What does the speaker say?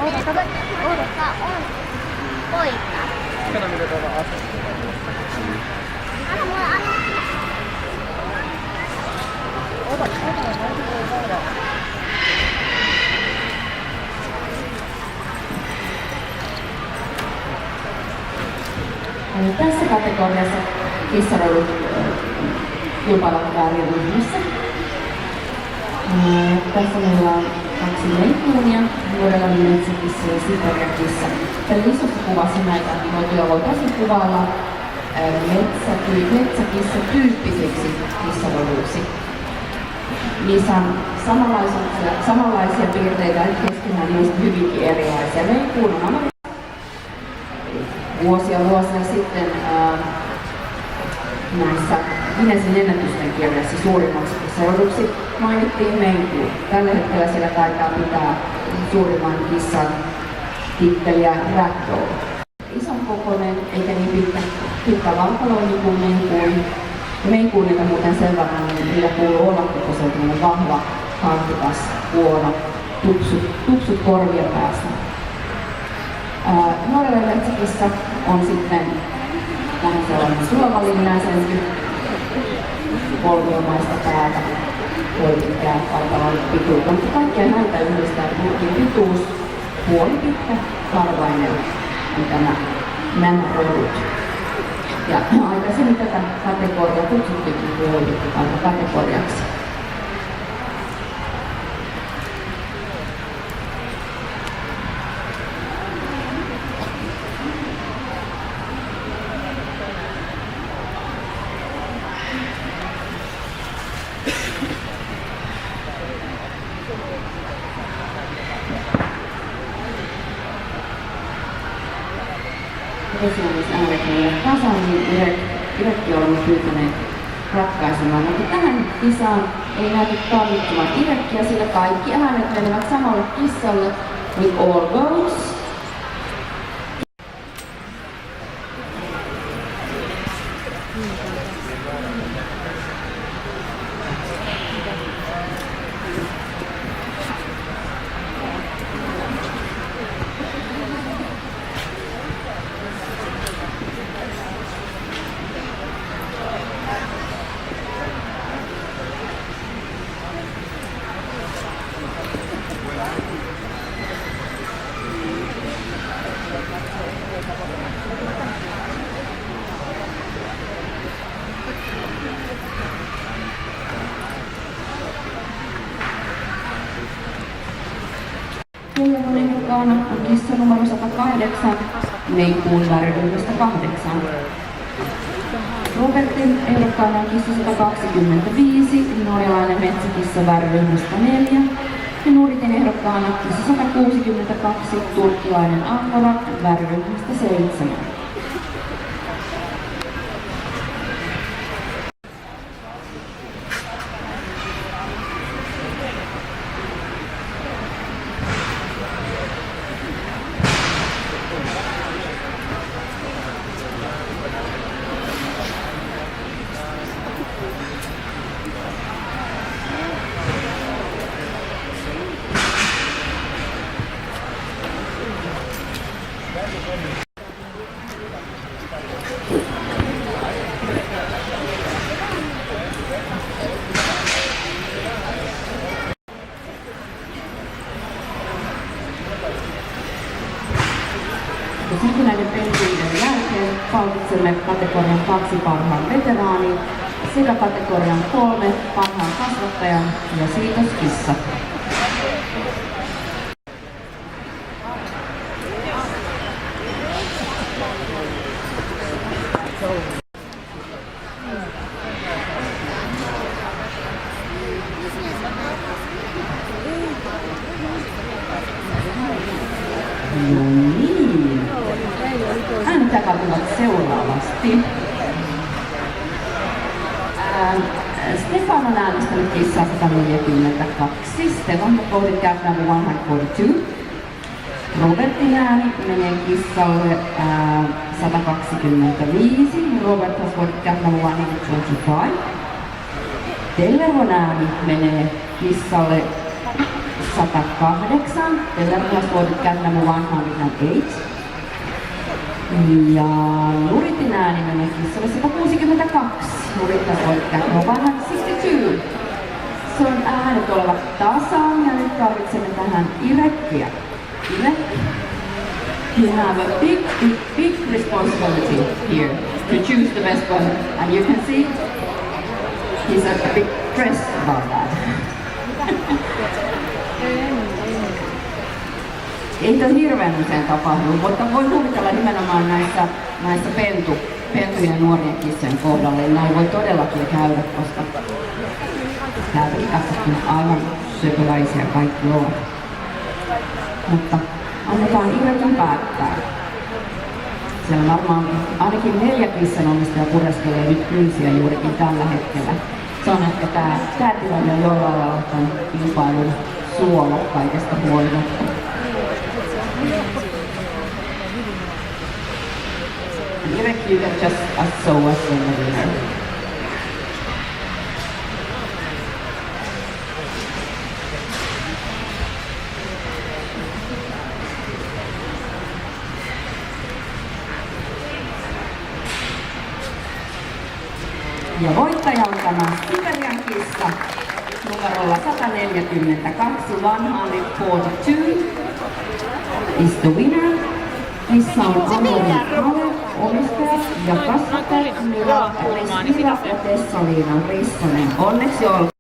Odota, on poika. Kato mitä tuolla asuu. Anna mulle, anna. Tässä kategoriassa kissarodut kilpailevat väärinryhmissä. Tässä meillä on 2 leikkuunia, nuorelainen metsäkissa ja siperiakissa. Tällä isossa kuvassa näitä noituja voitaisiin kuvailla metsäkissa-tyyppisiksi kissaroduiksi. Niissä on samanlaisia piirteitä keskenään, niistä hyvinkin erilaisia. Leikkuun on vuosia sitten näissä Guinnessin ennätysten kirjassa suurimmaksi kissaroduksi mainittiin Maine. Tällä hetkellä siellä taitaa pitää suurimman kissan titteliä Ragdoll. Ison kokoinen eikä niin pitkä valkaloinen kuin Maine Coonilta muuten sen verran, niin niillä kuuluu olla koko sellainen vahva, hartikas, huono, tupsut korvien päässä. Nuorelle metsäkissa on sitten vähän sellainen sulavalinjaisempi, kolmiomaista päätä, puolipitkää, alkavaa pituutta, mutta kaikkia näitä yhdistää purkin pituus, puolipitkä, karvainen on nämä rodut. Ja aikaisemmin tätä kategoriaa kutsuttiinkin puolipitkäkategoriaksi. Esimerkiksi meille kasaan, niin Irekki olemme pyytäneet ratkaisemaan, mutta tähän kisaan ei näytä tarvitsemaan Irekkiä, sillä kaikki äänet menevät samalle kissalle with all votes. Kellovan ehdokkaana on kissa numero 108, Maine Coon väriryhmästä 8. Robertin ehdokkaana on kissa 125, norjalainen metsäkissa väriryhmästä 4. Ja Nuritin ehdokkaana kissa 162, turkkilainen Angora väriryhmästä 7. Sitten näiden pelitöiden jälkeen palkitsemme kategorian 2 parhaan veteraanin sekä kategorian 3 parhaan kasvattajan ja siitoskissa. No niin. Äänet jakautuvat seuraavasti. Stefan on äänestänyt kissaa 142. Stefan voted cat number 142. Robertin ääni menee kissalle 125. Robert has voted cat number 125. Telleron ääni menee kissalle 108. The Lernas voited cat number 108. Ja Luritin äänimenen kissa oli 162. Luritin voitti cat number 162. Se on äänet olevat tasan ja nyt tarvitsemme tähän Irekkiä. Irek, you have a big responsibility here to choose the best one. And you can see he's a bit stressed about that. Ei tämä hirveän usein tapahdu, mutta voin kuvitella nimenomaan näissä pentujen ja nuorien kissojen kohdalla, niin näin voi todellakin käydä, koska täältäkin katsottuna aivan söpöläisiä kaikki ovat. Mutta annetaan Irekin päättää. Siellä varmaan ainakin 4 kissanomistajaa pureskelee nyt kynsiä juurikin tällä hetkellä. Se on ehkä tää tilanne, jolla on aloittanut kilpailun suolo kaikesta huolimatta. Irek, you can just show us in the winner. Ja voittaja on tämä Siberian kissa numerolla 142, 142 is the winner. Kissa on Amori Kale, omistaja ja kasvattaja Mira ja Tessa-Liina Rissanen. Onneksi olkoon.